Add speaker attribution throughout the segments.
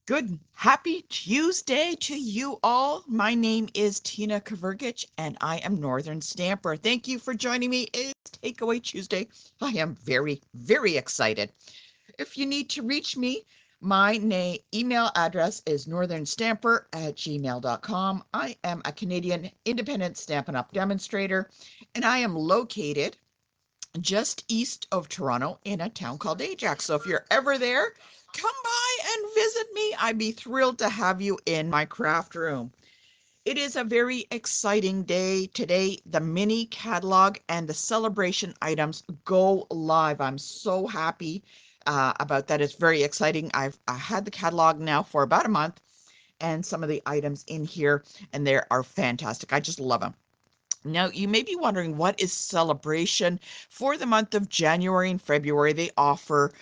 Speaker 1: Good, happy Tuesday to you all. My name is Tina Kavergich, and I am Northern Stamper. Thank you for joining me. It's Takeaway Tuesday. I am very, very excited. If you need to reach me, my email address is northernstamper@gmail.com. I am a Canadian independent Stampin' Up! Demonstrator, and I am located just east of Toronto in a town called Ajax. So if you're ever there, come by and visit me. I'd be thrilled to have you in my craft room. It is a very exciting day today. The mini catalog and the celebration items go live. I'm so happy about that. It's very exciting. I had the catalog now for about a month and some of the items in here, and they are fantastic. I just love them. Now, you may be wondering, what is celebration? For the month of January and February, they offer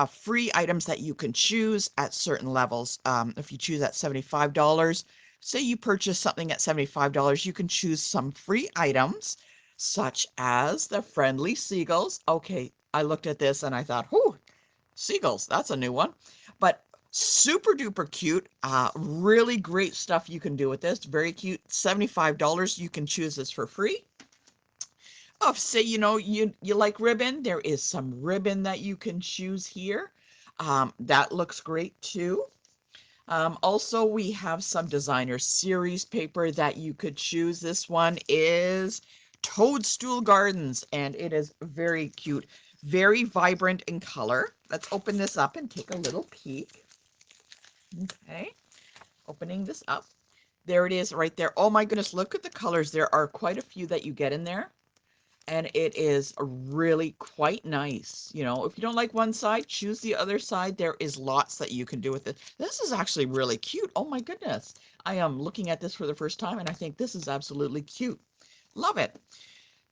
Speaker 1: free items that you can choose at certain levels. If you choose at $75, say you purchase something at $75, you can choose some free items, such as the friendly seagulls. Okay, I looked at this and I thought, whew, seagulls, that's a new one. But super duper cute. Really great stuff you can do with this. Very cute. $75. You can choose this for free. Oh, say you like ribbon, there is some ribbon that you can choose here. That looks great too. Also, we have some designer series paper that you could choose. This one is Toadstool Gardens, and it is very cute, very vibrant in color. Let's open this up and take a little peek. Okay, opening this up. There it is right there. Oh my goodness, look at the colors. There are quite a few that you get in there, and it is really quite nice. If you don't like one side, choose the other side. There is lots that you can do with it. This is actually really cute. Oh my goodness. I am looking at this for the first time, and I think this is absolutely cute. Love it.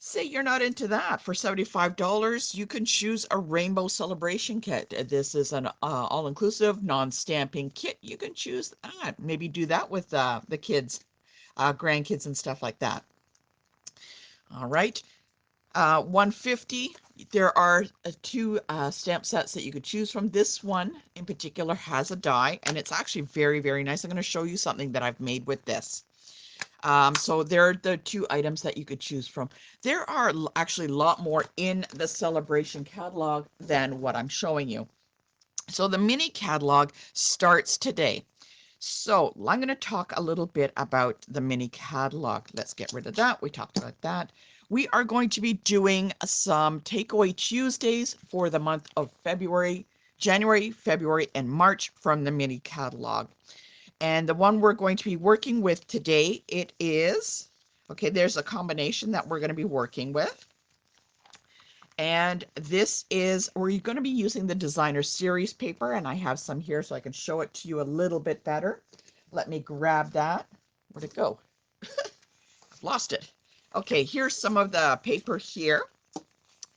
Speaker 1: Say you're not into that. For $75, you can choose a rainbow celebration kit. This is an all-inclusive, non-stamping kit. You can choose that. Maybe do that with the kids, grandkids, and stuff like that. All right. 150. There are two stamp sets that you could choose from. This one in particular has a die, and it's actually very, very nice. I'm going to show you something that I've made with this. So there are the two items that you could choose from. There are actually a lot more in the celebration catalog than what I'm showing you. So the mini catalog starts today. So I'm going to talk a little bit about the mini catalog. Let's get rid of that. We talked about that. We are going to be doing some takeaway Tuesdays for the month of February, January, February, and March from the mini catalog. And the one we're going to be working with today, it is, okay, there's a combination that we're going to be working with. And this is, we're going to be using the designer series paper, and I have some here so I can show it to you a little bit better. Let me grab that. Where'd it go? I've lost it. Okay, here's some of the paper here.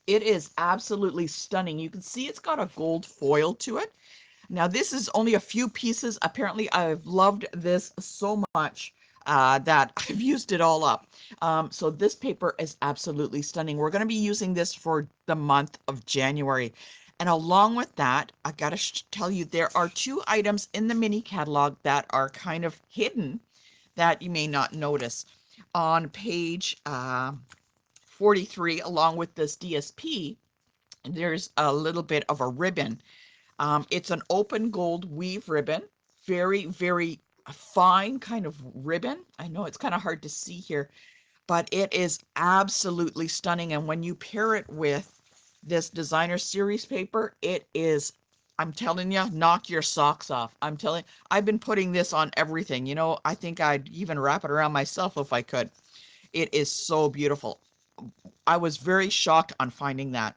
Speaker 1: It is absolutely stunning. You can see it's got a gold foil to it. Now, this is only a few pieces. Apparently, I've loved this so much that I've used it all up. So this paper is absolutely stunning. We're going to be using this for the month of January. And along with that, I got to tell you, there are two items in the mini catalog that are kind of hidden that you may not notice. On page 43, along with this DSP, there's a little bit of a ribbon. It's an open gold weave ribbon, very, very fine kind of ribbon. I know it's kind of hard to see here, but it is absolutely stunning. And when you pair it with this designer series paper, it is, I'm telling you, knock your socks off. I've been putting this on everything. I think I'd even wrap it around myself if I could. It is so beautiful. I was very shocked on finding that.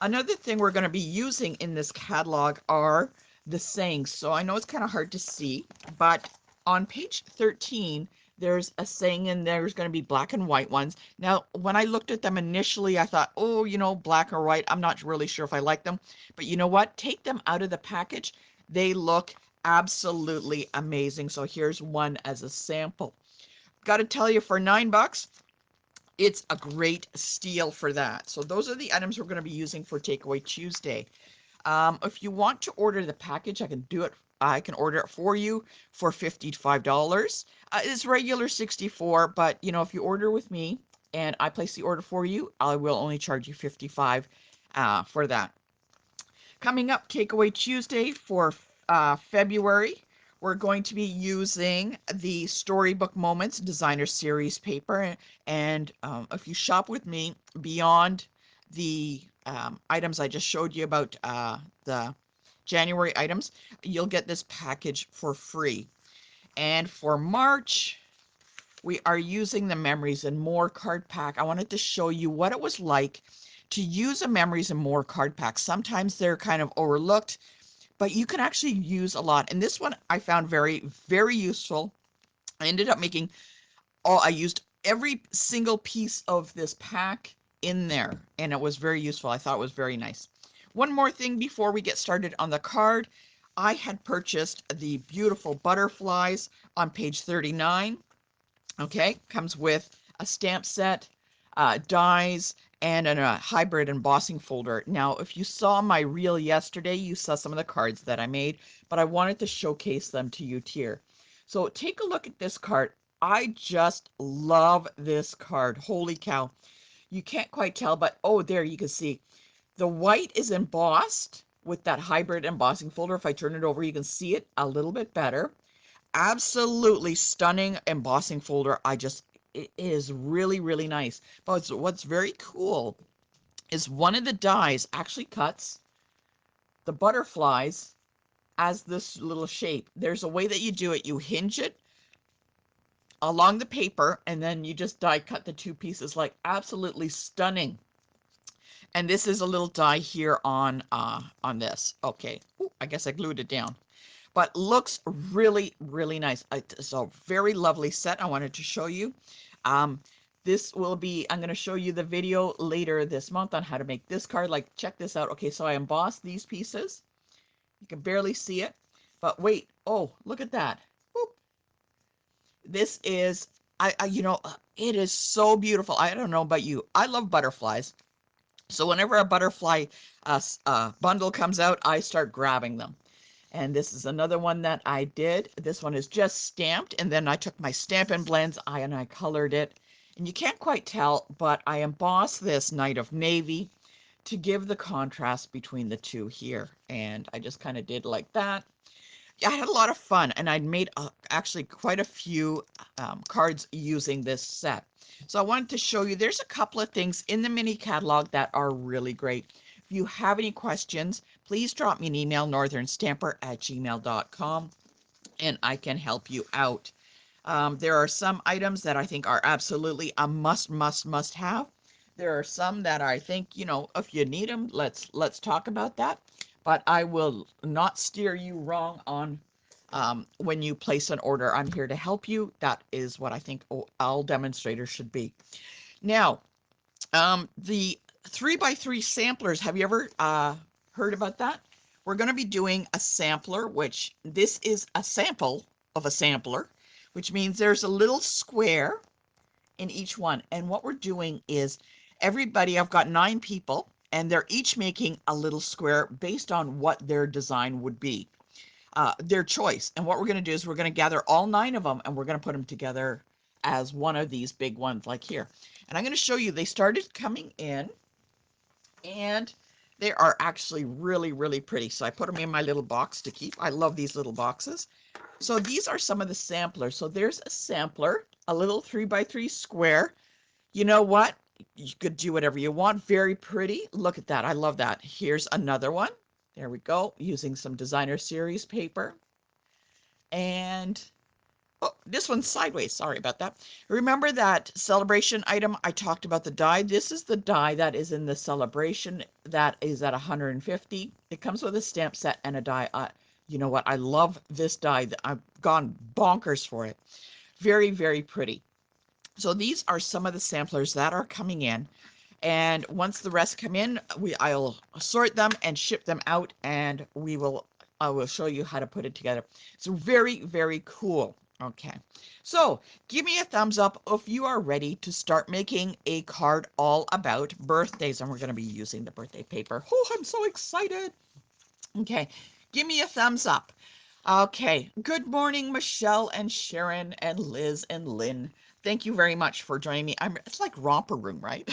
Speaker 1: Another thing we're going to be using in this catalog are the sayings. So I know it's kind of hard to see, but on page 13, there's a saying, and there's going to be black and white ones. Now, when I looked at them initially, I thought, oh, black or white, I'm not really sure if I like them. But you know what? Take them out of the package. They look absolutely amazing. So here's one as a sample. Got to tell you, for $9, it's a great steal for that. So those are the items we're going to be using for Takeaway Tuesday. If you want to order the package, I can do it. I can order it for you for $55. It's regular 64, but you know, if you order with me and I place the order for you, I will only charge you 55 for that. Coming up, Takeaway Tuesday for February, we're going to be using the Storybook Moments Designer Series paper. And if you shop with me beyond the items I just showed you about the January items, you'll get this package for free. And for March, we are using the Memories and More card pack. I wanted to show you what it was like to use a Memories and More card pack. Sometimes they're kind of overlooked, but you can actually use a lot. And this one I found very, very useful. I ended up making I used every single piece of this pack in there, and it was very useful. I thought it was very nice. One more thing before we get started on the card. I had purchased the beautiful butterflies on page 39. Okay, comes with a stamp set, dies, and a hybrid embossing folder. Now, if you saw my reel yesterday, you saw some of the cards that I made, but I wanted to showcase them to you here. So take a look at this card. I just love this card. Holy cow. You can't quite tell, but oh, there you can see. The white is embossed with that hybrid embossing folder. If I turn it over, you can see it a little bit better. Absolutely stunning embossing folder. It is really, really nice. But what's very cool is one of the dies actually cuts the butterflies as this little shape. There's a way that you do it. You hinge it along the paper and then you just die cut the two pieces, like absolutely stunning. And this is a little die here on this. Okay. Ooh, I guess I glued it down. But looks really, really nice. It's a very lovely set I wanted to show you. This will be, I'm going to show you the video later this month on how to make this card. Like, check this out. Okay, so I embossed these pieces. You can barely see it, but wait. Oh, look at that. Whoop. This is, it is so beautiful. I don't know about you. I love butterflies. So whenever a butterfly bundle comes out, I start grabbing them. And this is another one that I did. This one is just stamped, and then I took my Stampin' Blends and I colored it. And you can't quite tell, but I embossed this Night of Navy to give the contrast between the two here. And I just kind of did like that. I had a lot of fun, and I'd made actually quite a few cards using this set. So I wanted to show you, there's a couple of things in the mini catalog that are really great. If you have any questions, please drop me an email, northernstamper@gmail.com, and I can help you out. There are some items that I think are absolutely a must have. There are some that I think, if you need them, let's talk about that. But I will not steer you wrong on when you place an order. I'm here to help you. That is what I think all demonstrators should be. Now, the 3x3 samplers, have you ever heard about that? We're going to be doing a sampler, which this is a sample of a sampler, which means there's a little square in each one. And what we're doing is I've got 9 people, and they're each making a little square based on what their design would be, their choice. And what we're going to do is we're going to gather all 9 of them, and we're going to put them together as one of these big ones like here. And I'm going to show you, they started coming in, and they are actually really, really pretty. So I put them in my little box to keep. I love these little boxes. So these are some of the samplers. So there's a sampler, a little 3x3 square. You know what? You could do whatever you want. Very pretty. Look at that. I love that. Here's another one. There we go. Using some designer series paper. And oh, this one's sideways. Sorry about that. Remember that celebration item? I talked about the die. This is the die that is in the celebration. That is at 150. It comes with a stamp set and a die. You know what? I love this die. I've gone bonkers for it. Very, very pretty. So these are some of the samplers that are coming in. And once the rest come in, I'll sort them and ship them out, and I will show you how to put it together. It's very, very cool. Okay, so give me a thumbs up if you are ready to start making a card all about birthdays, and we're going to be using the birthday paper. Oh, I'm so excited. Okay, give me a thumbs up. Okay, good morning, Michelle and Sharon and Liz and Lynn. Thank you very much for joining me. It's like romper room, right?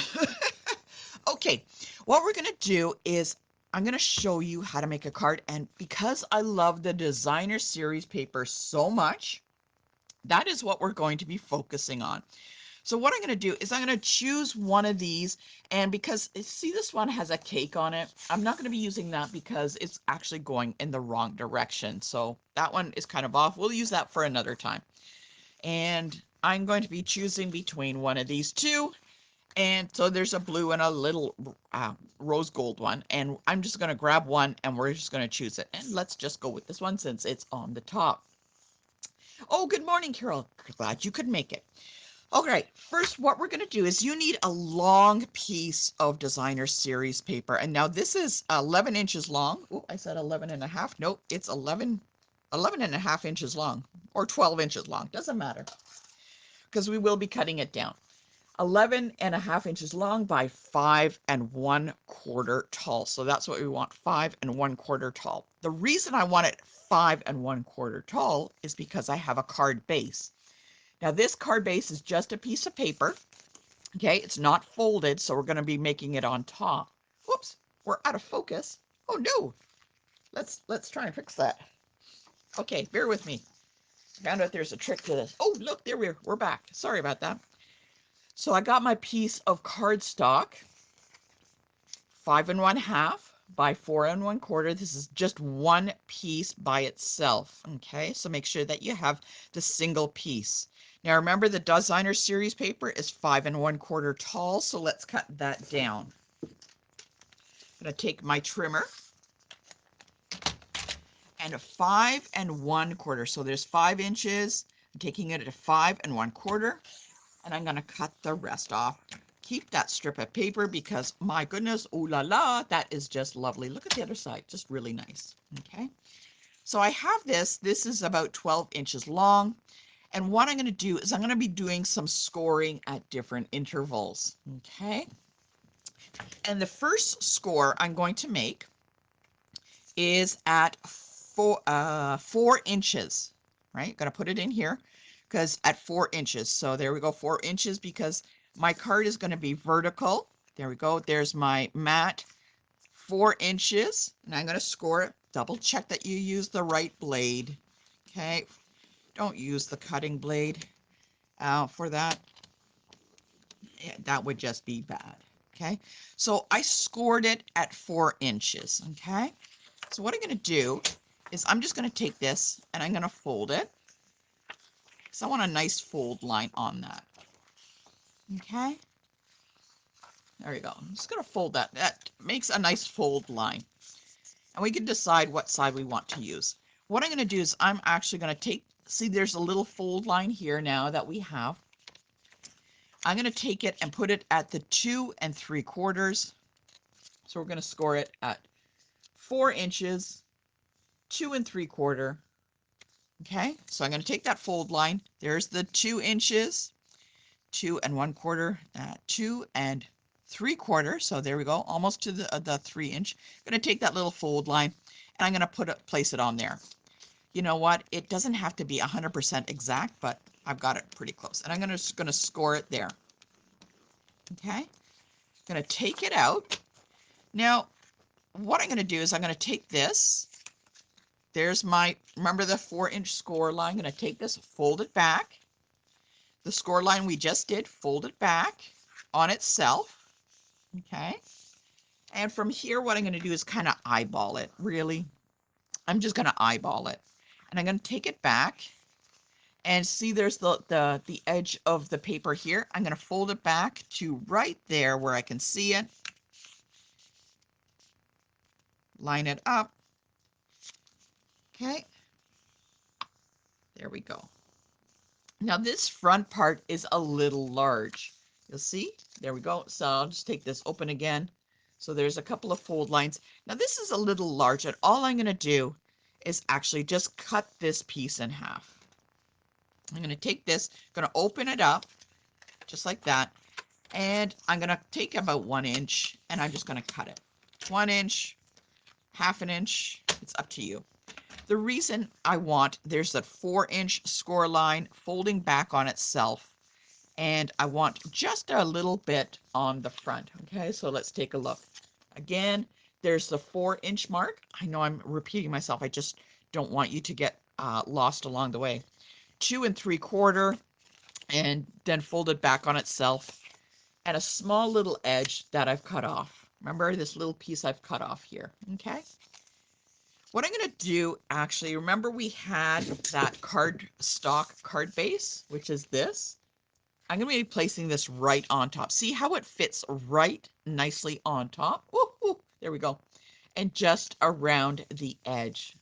Speaker 1: Okay, what we're gonna do is I'm gonna show you how to make a card, and because I love the designer series paper so much, that is what we're going to be focusing on. So what I'm going to do is I'm going to choose one of these, and because see this one has a cake on it, I'm not going to be using that because it's actually going in the wrong direction. So that one is kind of off. We'll use that for another time. And I'm going to be choosing between one of these two. And so there's a blue and a little rose gold one. And I'm just going to grab one and we're just going to choose it. And let's just go with this one since it's on the top. Oh, good morning, Carol. Glad you could make it. Okay, first what we're going to do is you need a long piece of designer series paper. And now this is 11 inches long. Oh, I said 11 and a half. Nope, it's 11 and a half inches long, or 12 inches long. Doesn't matter because we will be cutting it down. 11 and a half inches long by 5 1/4 tall. So that's what we want, 5 1/4 tall. The reason I want it 5 1/4 tall is because I have a card base. Now this card base is just a piece of paper. Okay, it's not folded, so we're going to be making it on top. Whoops, we're out of focus. Oh no, let's try and fix that. Okay, bear with me. Found out there's a trick to this. Oh look, there we're back. Sorry about that. So I got my piece of cardstock, 5 1/2 by 4 1/4. This is just one piece by itself. Okay, so make sure that you have the single piece. Now remember the designer series paper is 5 1/4 tall, so let's cut that down. I'm going to take my trimmer and a 5 1/4. So there's 5 inches. I'm taking it at 5 1/4, and I'm going to cut the rest off. Keep that strip of paper because my goodness, ooh la la, that is just lovely. Look at the other side, just really nice. Okay, so I have this. This is about 12 inches long. And what I'm going to do is I'm going to be doing some scoring at different intervals. Okay, and the first score I'm going to make is at 4 inches, right? Gonna put it in here because at 4 inches. So there we go, 4 inches, because my card is going to be vertical. There we go. There's my mat, 4 inches, and I'm going to score it. Double check that you use the right blade. Okay, don't use the cutting blade for that. Yeah, that would just be bad. Okay, so I scored it at 4 inches. Okay, so what I'm going to do is I'm just going to take this and I'm going to fold it. So I want a nice fold line on that. Okay, there you go. I'm just going to fold that. That makes a nice fold line. And we can decide what side we want to use. What I'm going to do is I'm actually going to take, see there's a little fold line here now that we have. I'm going to take it and put it at the 2 3/4. So we're going to score it at 4 inches, 2 3/4. Okay, so I'm going to take that fold line. There's the 2 inches, 2 1/4, 2 3/4. So there we go, almost to the 3 inch. I'm going to take that little fold line and I'm going to place it on there. You know what? It doesn't have to be 100% exact, but I've got it pretty close. And I'm just going to score it there. Okay, I'm going to take it out. Now, what I'm going to do is I'm going to take this. There's my, remember the 4-inch score line. I'm going to take this, fold it back. The score line we just did, fold it back on itself. Okay. And from here, what I'm going to do is kind of eyeball it. Really, I'm just going to eyeball it. And I'm going to take it back. And see, there's the edge of the paper here. I'm going to fold it back to right there where I can see it. Line it up. Okay. There we go. Now this front part is a little large. You'll see, there we go. So I'll just take this open again. So there's a couple of fold lines. Now this is a little large, and all I'm going to do is actually just cut this piece in half. I'm going to take this, going to open it up just like that, and I'm going to take about 1 inch and I'm just going to cut it. 1 inch, 1/2 inch, It's up to you. The reason I want, there's that 4-inch score line folding back on itself, and I want just a little bit on the front. Okay, so let's take a look. Again, there's the 4-inch mark. I know I'm repeating myself. I just don't want you to get lost along the way. 2 3/4, and then folded back on itself, and a small little edge that I've cut off. Remember this little piece I've cut off here. Okay. What I'm going to do, actually, remember we had that cardstock card base, which is this. I'm going to be placing this right on top. See how it fits right nicely on top? Woo-hoo, there we go. And just around the edge.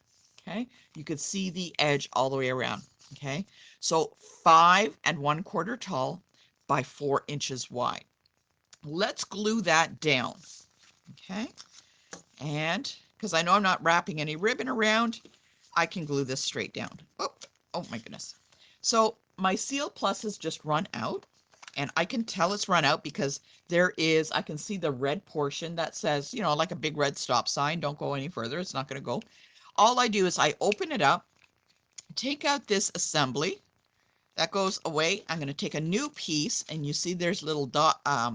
Speaker 1: Okay, you could see the edge all the way around. Okay, so 5 1/4 tall by 4 inches wide. Let's glue that down. Okay, and because I know I'm not wrapping any ribbon around, I can glue this straight down. Oh my goodness. So my Seal Plus has just run out, and I can tell it's run out because I can see the red portion that says, you know, like a big red stop sign, don't go any further, it's not going to go. All I do is I open it up, take out this assembly, that goes away. I'm going to take a new piece, and you see there's little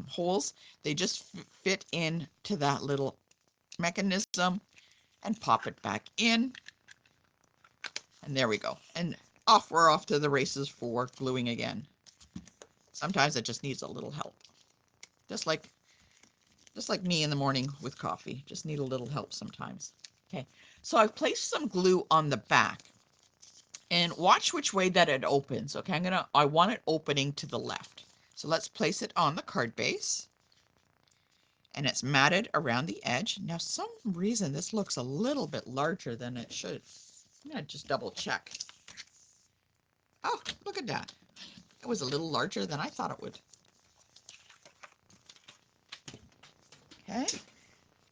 Speaker 1: holes. They just fit into that little mechanism, and pop it back in. And there we go. And we're off to the races for gluing again. Sometimes it just needs a little help. Just like me in the morning with coffee. Just need a little help sometimes. Okay, so I've placed some glue on the back. And watch which way that it opens. Okay, I want it opening to the left. So let's place it on the card base. And it's matted around the edge. Now, some reason this looks a little bit larger than it should. I'm going to just double check. Oh, look at that. It was a little larger than I thought it would. Okay.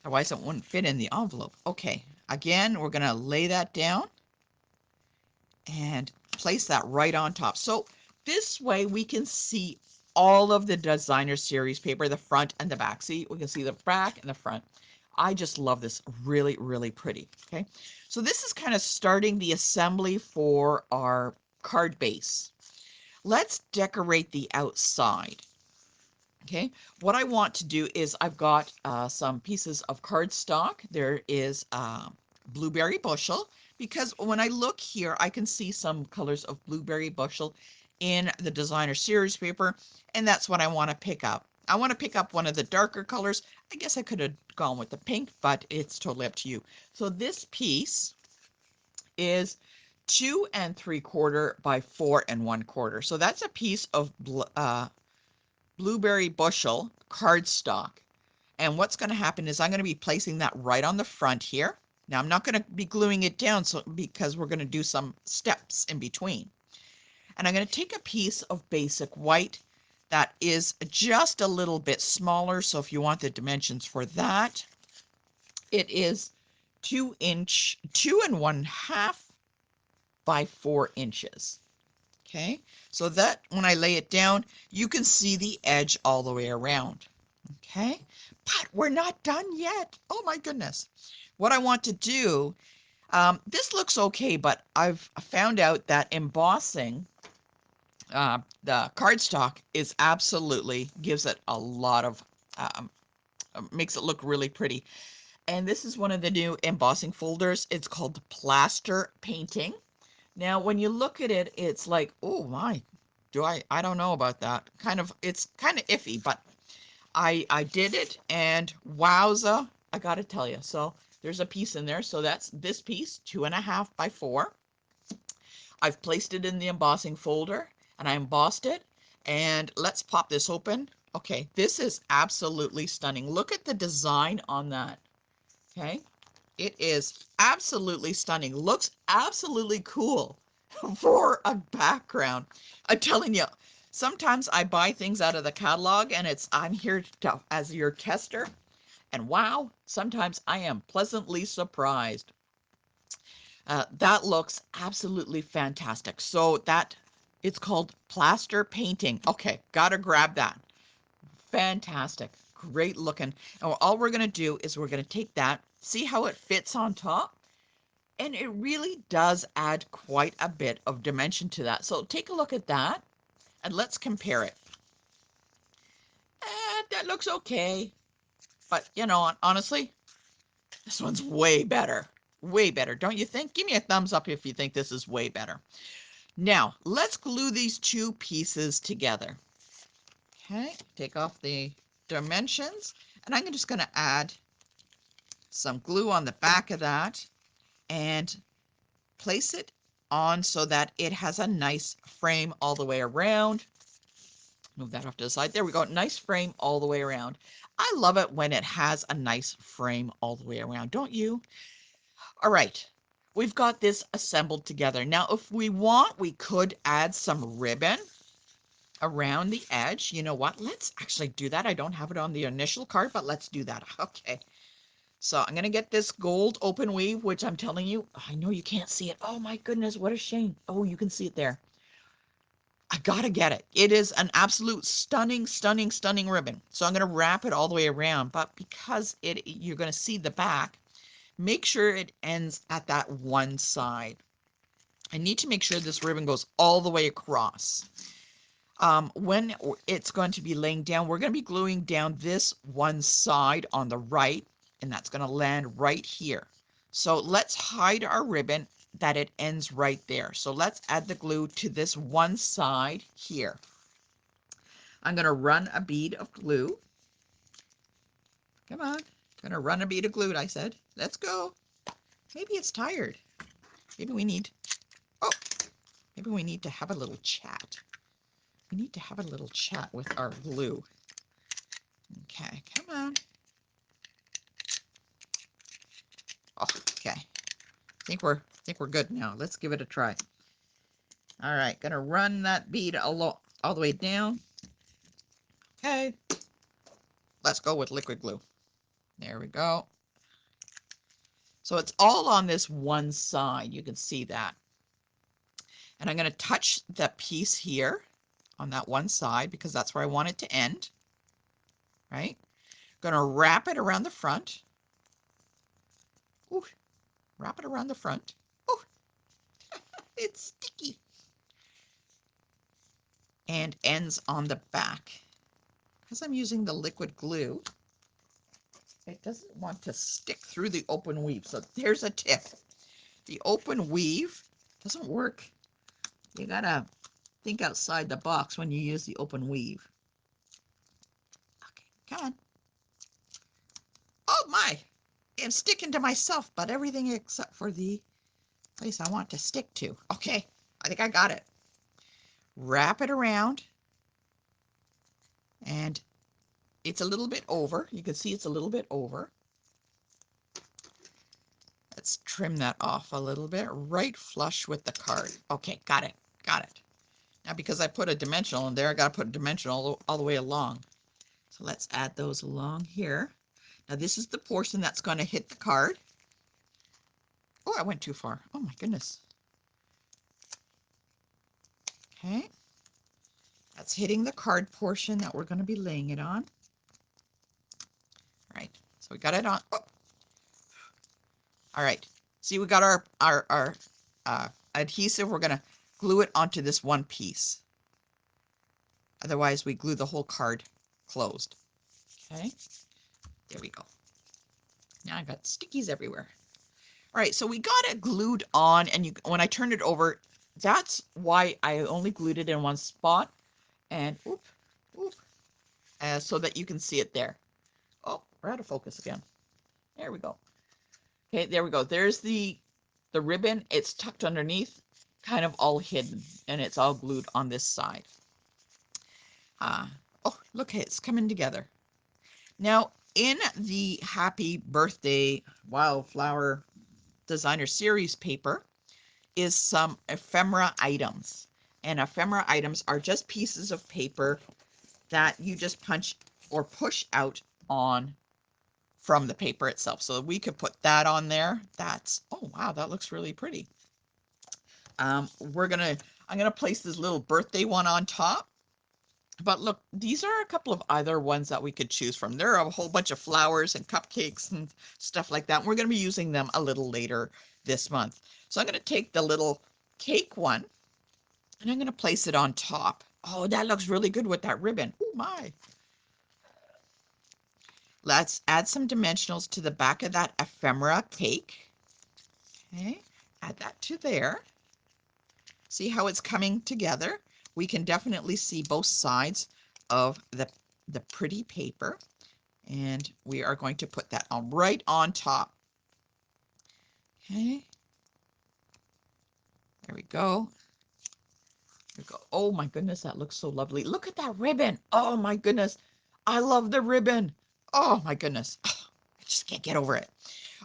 Speaker 1: Otherwise, it wouldn't fit in the envelope. Okay. Again, we're going to lay that down and place that right on top. So this way we can see all of the designer series paper, the front and the back. See, we can see the back and the front. I just love this. Really, really pretty. Okay. So this is kind of starting the assembly for our card base. Let's decorate the outside. Okay, what I want to do is I've got some pieces of cardstock. There is blueberry bushel, because when I look here, I can see some colors of blueberry bushel in the designer series paper, and that's what I want to pick up. I want to pick up one of the darker colors. I guess I could have gone with the pink, but it's totally up to you. So this piece is 2 3/4 by 4 1/4. So that's a piece of blueberry bushel cardstock. And what's going to happen is I'm going to be placing that right on the front here. Now I'm not going to be gluing it down because we're going to do some steps in between. And I'm going to take a piece of basic white that is just a little bit smaller. So if you want the dimensions for that, it is 2 1/2 by 4 inches. Okay, so that when I lay it down, you can see the edge all the way around. Okay, but we're not done yet. Oh my goodness. What I want to do, this looks okay, but I've found out that embossing the cardstock is absolutely, gives it a lot of, makes it look really pretty. And this is one of the new embossing folders. It's called Plaster Painting. Now, when you look at it, it's like, oh my, I don't know about that. It's kind of iffy, but I did it, and wowza, I got to tell you. So there's a piece in there. So that's this piece, 2 1/2 by 4. I've placed it in the embossing folder, and I embossed it. And let's pop this open. Okay, this is absolutely stunning. Look at the design on that. Okay, it is absolutely stunning. Looks absolutely cool for a background. I'm telling you, sometimes I buy things out of the catalog, and I'm here as your tester. And wow, sometimes I am pleasantly surprised. That looks absolutely fantastic. So it's called Plaster Painting. Okay, gotta grab that. Fantastic. Great looking. And all we're going to do is we're going to take that, see how it fits on top? And it really does add quite a bit of dimension to that. So take a look at that and let's compare it. And that looks okay. But you know, honestly, this one's way better. Way better, don't you think? Give me a thumbs up if you think this is way better. Now, let's glue these two pieces together. Okay, take off the dimensions, and I'm just going to add some glue on the back of that and place it on so that it has a nice frame all the way around. Move that off to the side. There we go. Nice frame all the way around. I love it when it has a nice frame all the way around, don't you? All right, we've got this assembled together. Now, if we want, we could add some ribbon around the edge. You know what? Let's actually do that. I don't have it on the initial card, but let's do that. Okay. So I'm going to get this gold open weave, which I'm telling you, I know you can't see it. Oh my goodness, what a shame. Oh, you can see it there. I got to get it. It is an absolute stunning, stunning, stunning ribbon. So I'm going to wrap it all the way around, but because you're going to see the back, make sure it ends at that one side. I need to make sure this ribbon goes all the way across. When it's going to be laying down, we're going to be gluing down this one side on the right, and that's going to land right here. So let's hide our ribbon that it ends right there. So let's add the glue to this one side here. I'm going to run a bead of glue. Come on. I'm going to run a bead of glue, I said. Let's go. Maybe it's tired. Maybe we need, oh, maybe we need to have a little chat. We need to have a little chat with our glue. Okay, come on. Oh, okay. Think we're good now. Let's give it a try. All right, gonna run that bead all the way down. Okay. Let's go with liquid glue. There we go. So it's all on this one side. You can see that. And I'm gonna touch the piece here on that one side because that's where I want it to end. Right? Gonna wrap it around the front. Ooh, wrap it around the front. Oh, it's sticky. And ends on the back. Because I'm using the liquid glue, it doesn't want to stick through the open weave. So there's a tip. The open weave doesn't work. You gotta think outside the box when you use the open weave. Okay, come on. Oh my, I'm sticking to myself, but everything except for the place I want to stick to. Okay, I think I got it. Wrap it around, and it's a little bit over. You can see it's a little bit over. Let's trim that off a little bit, right flush with the card. Okay, got it, got it. Now because I put a dimensional in there, I got to put a dimensional all the way along. So let's add those along here. Now this is the portion that's going to hit the card. Oh, I went too far. Oh my goodness. Okay. That's hitting the card portion that we're going to be laying it on. All right. So we got it on. Oh. All right. See, we got our adhesive. We're going to glue it onto this one piece. Otherwise, we glue the whole card closed. Okay. There we go. Now I've got stickies everywhere. All right, so we got it glued on, and when I turned it over, that's why I only glued it in one spot, and so that you can see it there. Oh, we're out of focus again. There we go. Okay, there we go. There's the ribbon. It's tucked underneath, kind of all hidden, and it's all glued on this side. Oh, look, it's coming together. Now, in the Happy Birthday Wildflower Designer Series paper is some ephemera items. And ephemera items are just pieces of paper that you just punch or push out on from the paper itself. So we could put that on there. That's, oh wow, that looks really pretty. I'm gonna place this little birthday one on top. But look, these are a couple of other ones that we could choose from. There are a whole bunch of flowers and cupcakes and stuff like that. We're going to be using them a little later this month. So I'm going to take the little cake one and I'm going to place it on top. Oh, that looks really good with that ribbon. Oh my. Let's add some dimensionals to the back of that ephemera cake. Okay, add that to there. See how it's coming together? We can definitely see both sides of the pretty paper. And we are going to put that on right on top. Okay, there we go. There we go. Oh my goodness, that looks so lovely. Look at that ribbon. Oh my goodness. I love the ribbon. Oh my goodness. Oh, I just can't get over it.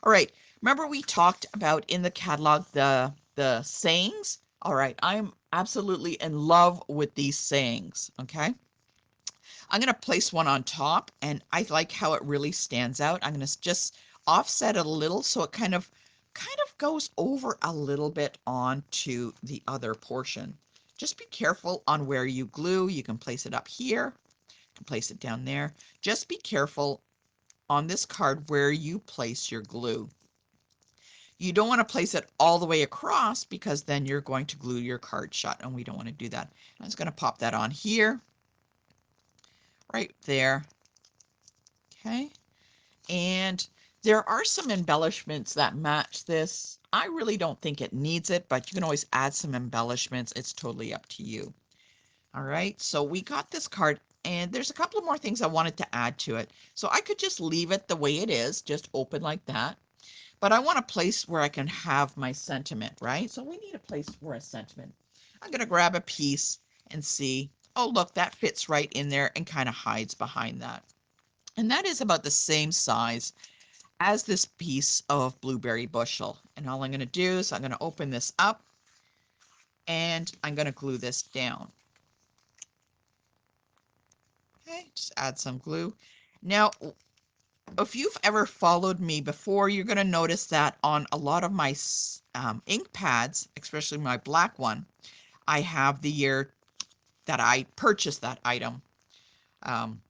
Speaker 1: All right. Remember we talked about in the catalog the sayings? All right. I'm absolutely in love with these sayings. Okay. I'm going to place one on top and I like how it really stands out. I'm going to just offset it a little so it kind of goes over a little bit onto the other portion. Just be careful on where you glue. You can place it up here, you can place it down there. Just be careful on this card where you place your glue. You don't want to place it all the way across because then you're going to glue your card shut and we don't want to do that. I'm just going to pop that on here, right there. Okay. And there are some embellishments that match this. I really don't think it needs it, but you can always add some embellishments. It's totally up to you. All right, so we got this card and there's a couple of more things I wanted to add to it. So I could just leave it the way it is, just open like that. But I want a place where I can have my sentiment, right? So we need a place for a sentiment. I'm going to grab a piece and see, oh, look, that fits right in there and kind of hides behind that. And that is about the same size as this piece of blueberry bushel. And all I'm going to do is I'm going to open this up and I'm going to glue this down. Okay, just add some glue. Now, if you've ever followed me before, you're going to notice that on a lot of my ink pads, especially my black one, I have the year that I purchased that item um,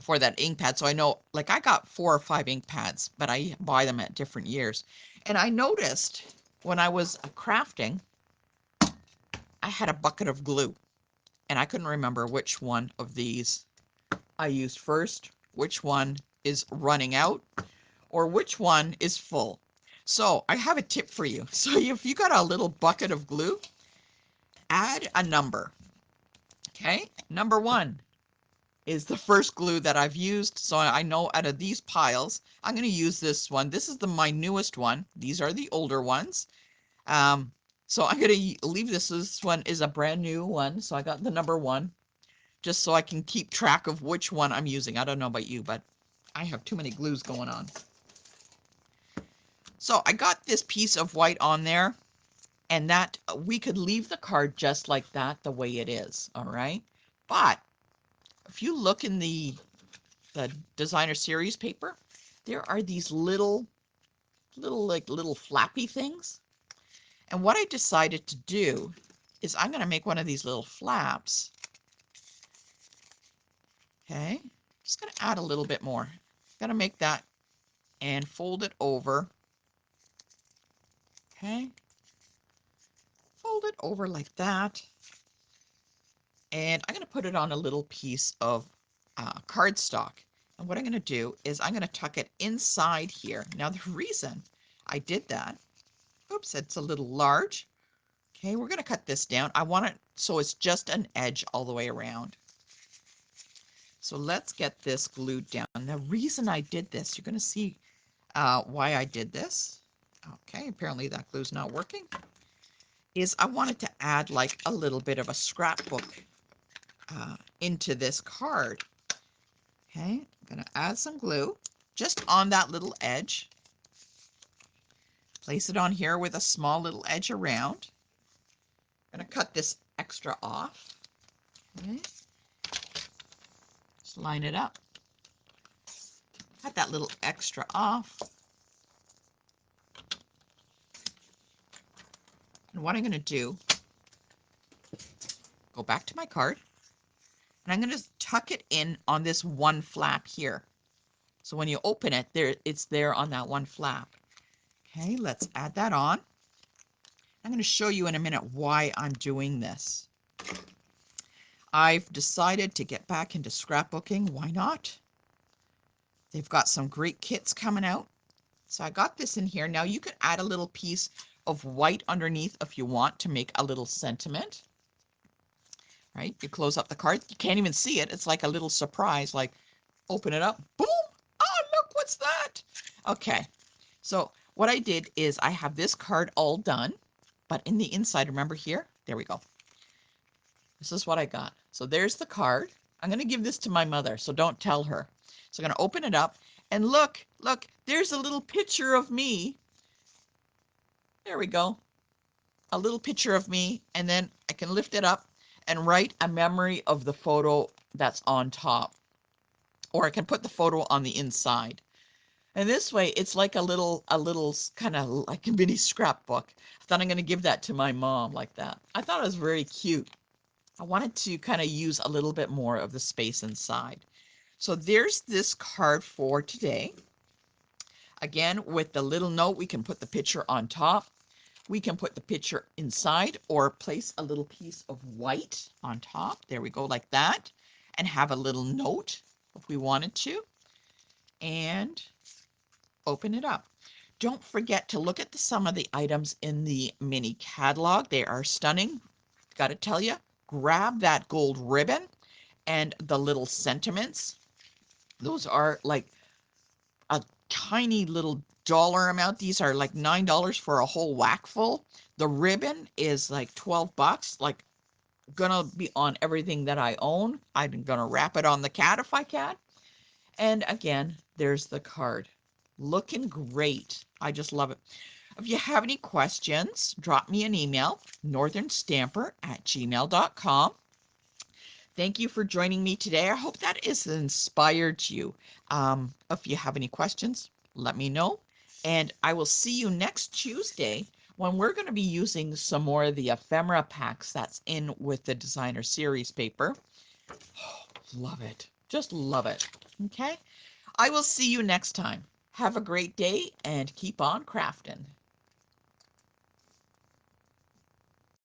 Speaker 1: for that ink pad. So I know, like I got 4 or 5 ink pads, but I buy them at different years. And I noticed when I was crafting, I had a bucket of glue and I couldn't remember which one of these I used first, which one is running out, or which one is full. So I have a tip for you. So if you got a little bucket of glue, add a number. Okay, number 1 is the first glue that I've used. So I know out of these piles, I'm going to use this one. This is my newest one. These are the older ones. So I'm going to leave this. This one is a brand new one. So I got the number 1 just so I can keep track of which one I'm using. I don't know about you, but I have too many glues going on. So I got this piece of white on there and that we could leave the card just like that, the way it is. All right. But if you look in the designer series paper, there are these little flappy things. And what I decided to do is I'm going to make one of these little flaps. Okay, just going to add a little bit more. Going to make that and fold it over. Okay, fold it over like that. And I'm going to put it on a little piece of cardstock. And what I'm going to do is I'm going to tuck it inside here. Now the reason I did that, oops, it's a little large. Okay, we're going to cut this down. I want it so it's just an edge all the way around. So let's get this glued down. The reason I did this, you're going to see why I did this. Okay, apparently that glue's not working. Is I wanted to add like a little bit of a scrapbook into this card. Okay, I'm going to add some glue just on that little edge. Place it on here with a small little edge around. I'm going to cut this extra off. Okay. Just line it up. Cut that little extra off. And what I'm going to do, go back to my card, And I'm going to tuck it in on this one flap here. So when you open it, it's there on that one flap. Okay, let's add that on. I'm going to show you in a minute why I'm doing this. I've decided to get back into scrapbooking. Why not? They've got some great kits coming out. So I got this in here. Now you can add a little piece of white underneath if you want to make a little sentiment. Right? You close up the card. You can't even see it. It's like a little surprise. Like, open it up. Boom! Oh, look, what's that? Okay. So what I did is I have this card all done, but in the inside, remember here? There we go. This is what I got. So there's the card. I'm going to give this to my mother, so don't tell her. So I'm going to open it up, and look, there's a little picture of me. There we go. A little picture of me, and then I can lift it up and write a memory of the photo that's on top. Or I can put the photo on the inside. And this way, it's like a little kind of like a mini scrapbook. I thought I'm going to give that to my mom like that. I thought it was very cute. I wanted to kind of use a little bit more of the space inside. So there's this card for today. Again, with the little note, we can put the picture on top. We can put the picture inside or place a little piece of white on top. There we go, like that. And have a little note if we wanted to. And open it up. Don't forget to look at some of the items in the mini catalog. They are stunning. Got to tell you, grab that gold ribbon and the little sentiments. Those are like a tiny little dollar amount. These are like $9 for a whole whack full. The ribbon is like 12 bucks. Like, gonna be on everything that I own. I'm gonna wrap it on the cat if I can. And again, there's the card. Looking great. I just love it. If you have any questions, drop me an email, northernstamper@gmail.com. Thank you for joining me today. I hope that has inspired you. If you have any questions, let me know. And I will see you next Tuesday when we're going to be using some more of the ephemera packs that's in with the designer series paper. Oh, love it. Just love it. Okay. I will see you next time. Have a great day and keep on crafting.